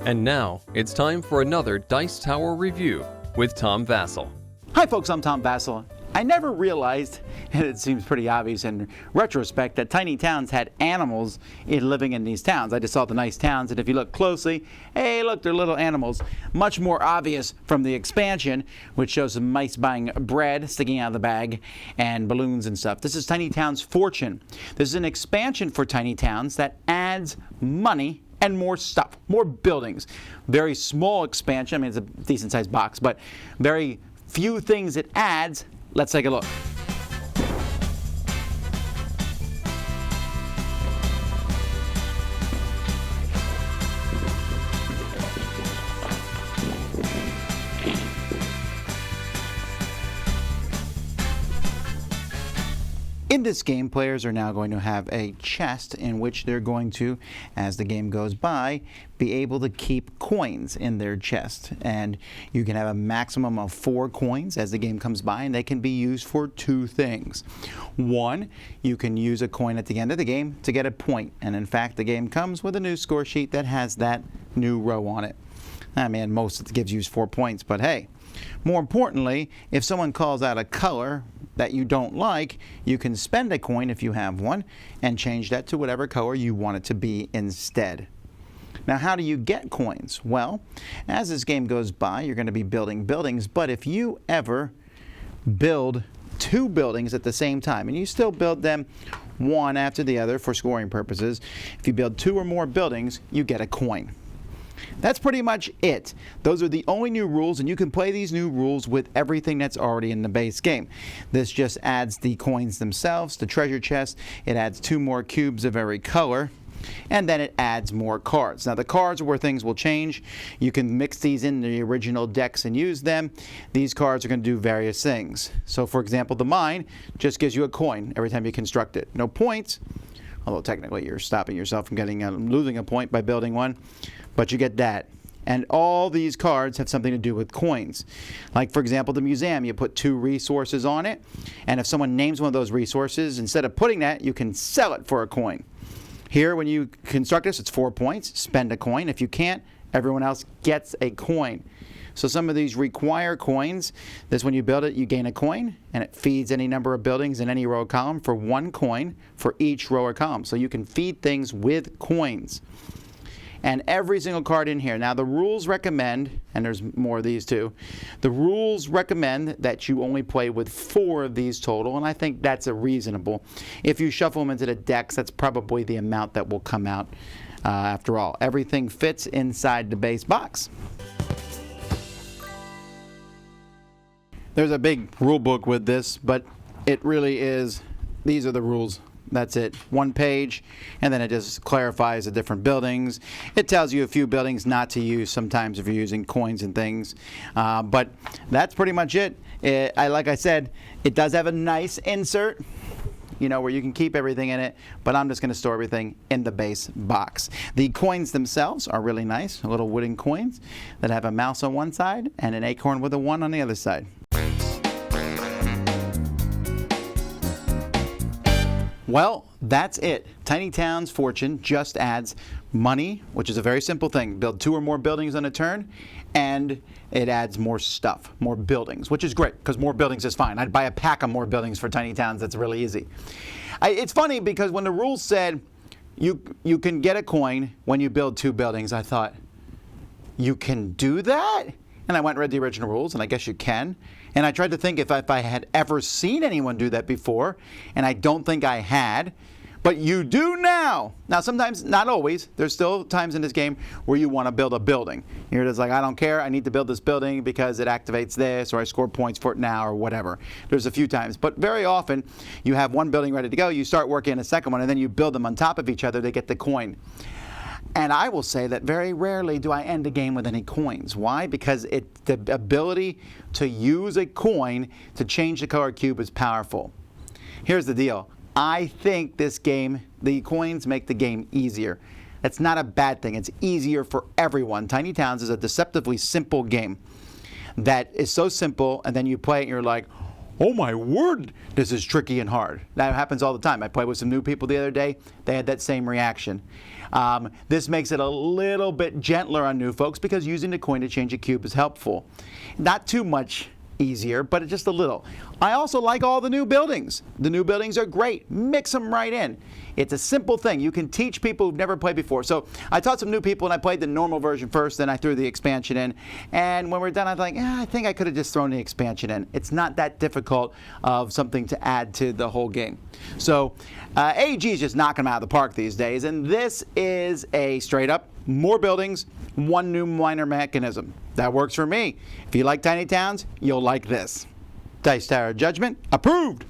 And now, it's time for another Dice Tower review with Tom Vasel. Hi folks, I'm Tom Vasel. I never realized, and it seems pretty obvious in retrospect, that tiny towns had animals living in these towns. I just saw the nice towns, and if you look closely, hey look, they're little animals. Much more obvious from the expansion, which shows some mice buying bread sticking out of the bag and balloons and stuff. This is Tiny Towns Fortune. This is an expansion for Tiny Towns that adds money and more stuff, more buildings. Very small expansion. I mean, it's a decent sized box, but very few things it adds. Let's take a look. In this game, players are now going to have a chest in which they're going to, as the game goes by, be able to keep coins in their chest. And you can have a maximum of 4 coins as the game comes by, and they can be used for 2 things. One, you can use a coin at the end of the game to get a point. And in fact, the game comes with a new score sheet that has that new row on it. I mean, most it gives you 4 points, but hey. More importantly, if someone calls out a color that you don't like, you can spend a coin if you have one and change that to whatever color you want it to be instead. Now, how do you get coins? Well, as this game goes by, you're going to be building buildings, but if you ever build 2 buildings at the same time, and you still build them one after the other for scoring purposes, if you build 2 or more buildings, you get a coin. That's pretty much it. Those are the only new rules, and you can play these new rules with everything that's already in the base game. This just adds the coins themselves, the treasure chest. It adds 2 more cubes of every color, and then it adds more cards. Now the cards are where things will change. You can mix these in the original decks and use them. These cards are going to do various things. So for example, the mine just gives you a coin every time you construct it. No points, although technically you're stopping yourself from losing a point by building one. But you get that. And all these cards have something to do with coins. Like, for example, the museum, you put 2 resources on it, and if someone names one of those resources, instead of putting that, you can sell it for a coin. Here, when you construct this, it's 4 points. Spend a coin. If you can't, everyone else gets a coin. So some of these require coins. This, when you build it, you gain a coin, and it feeds any number of buildings in any row or column for 1 coin for each row or column. So you can feed things with coins. And every single card in here. Now the rules recommend, and there's more of these too, the rules recommend that you only play with 4 of these total, and I think that's a reasonable. If you shuffle them into the decks, that's probably the amount that will come out after all. Everything fits inside the base box. There's a big rule book with this, but it really is, these are the rules. That's it. 1 page, and then it just clarifies the different buildings. It tells you a few buildings not to use sometimes if you're using coins and things. But that's pretty much it. Like I said, it does have a nice insert, you know, where you can keep everything in it, but I'm just going to store everything in the base box. The coins themselves are really nice, little wooden coins that have a mouse on one side and an acorn with a 1 on the other side. Well, that's it. Tiny Towns Fortune just adds money, which is a very simple thing. Build 2 or more buildings on a turn, and it adds more stuff, more buildings, which is great, because more buildings is fine. I'd buy a pack of more buildings for Tiny Towns. That's really easy. It's funny, because when the rules said you can get a coin when you build 2 buildings, I thought, you can do that? And I went and read the original rules, and I guess you can. And I tried to think if I had ever seen anyone do that before, and I don't think I had. But you do now. Now sometimes, not always, there's still times in this game where you want to build a building. You're just like, I don't care, I need to build this building because it activates this, or I score points for it now, or whatever. There's a few times. But very often, you have one building ready to go, you start working on a second one, and then you build them on top of each other to get the coin. And I will say that very rarely do I end a game with any coins. Why? Because the ability to use a coin to change the color cube is powerful. Here's the deal. I think this game, the coins make the game easier. That's not a bad thing. It's easier for everyone. Tiny Towns is a deceptively simple game that is so simple, and then you play it and you're like, oh my word, this is tricky and hard. That happens all the time. I played with some new people the other day. They had that same reaction. This makes it a little bit gentler on new folks because using the coin to change a cube is helpful. Not too much easier, but just a little. I also like all the new buildings. The new buildings are great. Mix them right in. It's a simple thing. You can teach people who've never played before. So I taught some new people and I played the normal version first, then I threw the expansion in. And when we're done, I was like, I think I could have just thrown the expansion in. It's not that difficult of something to add to the whole game. So AEG is just knocking them out of the park these days. And this is a straight up more buildings, one new minor mechanism. That works for me. If you like tiny towns, you'll like this. Dice Tower Judgment approved.